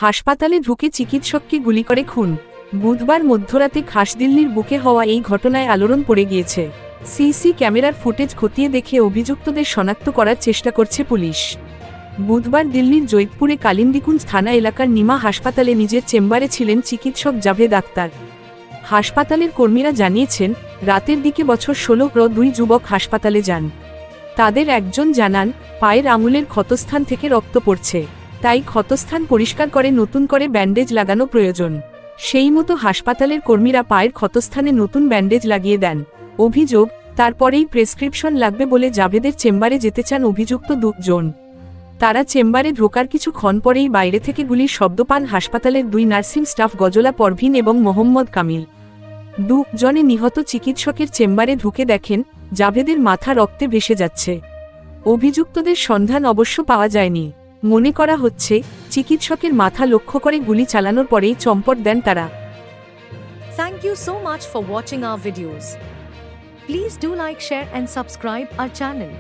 হাসপাতালে ঢুকে চিকিৎসককে গুলি করে খুন। বুধবার মধ্যরাতে খাসদিল্লির বুকে হওয়া এই ঘটনায় আলোড়ন পড়ে গিয়েছে। সিসি ক্যামেরার ফুটেজ খতিয়ে দেখে অভিযুক্তদের শনাক্ত করার চেষ্টা করছে পুলিশ। বুধবার দিল্লির জৈতপুরে কালিন্দিকুঞ্জ থানা এলাকার নিমা হাসপাতালে নিজের চেম্বারে ছিলেন চিকিৎসক জাভেদ আক্তার। হাসপাতালের কর্মীরা জানিয়েছেন, রাতের দিকে বছর 16 দুই যুবক হাসপাতালে যান। তাদের একজন জানান, পায়ের আঙুলের ক্ষতস্থান থেকে রক্ত পড়ছে, তাই ক্ষতস্থান পরিষ্কার করে নতুন করে ব্যান্ডেজ লাগানো প্রয়োজন। সেই মতো হাসপাতালের কর্মীরা পায়ের ক্ষতস্থানে নতুন ব্যান্ডেজ লাগিয়ে দেন। অভিযোগ, তারপরেই প্রেসক্রিপশন লাগবে বলে জাভেদের চেম্বারে যেতে চান অভিযুক্ত দুজন। তারা চেম্বারে ঢোকার কিছুক্ষণ পরেই বাইরে থেকে গুলির শব্দ পান হাসপাতালের দুই নার্সিং স্টাফ গজলা পরভিন এবং মোহাম্মদ কামিল। দুজনে নিহত চিকিৎসকের চেম্বারে ঢুকে দেখেন জাভেদের মাথা রক্তে ভেসে যাচ্ছে। অভিযুক্তদের সন্ধান অবশ্য পাওয়া যায়নি। মনে করা হচ্ছে, চিকিৎসকের মাথা লক্ষ্য করে গুলি চালানোর পরেই চম্পট দেন তারা। Thank you so much for watching our videos. Please do like, share and subscribe our channel.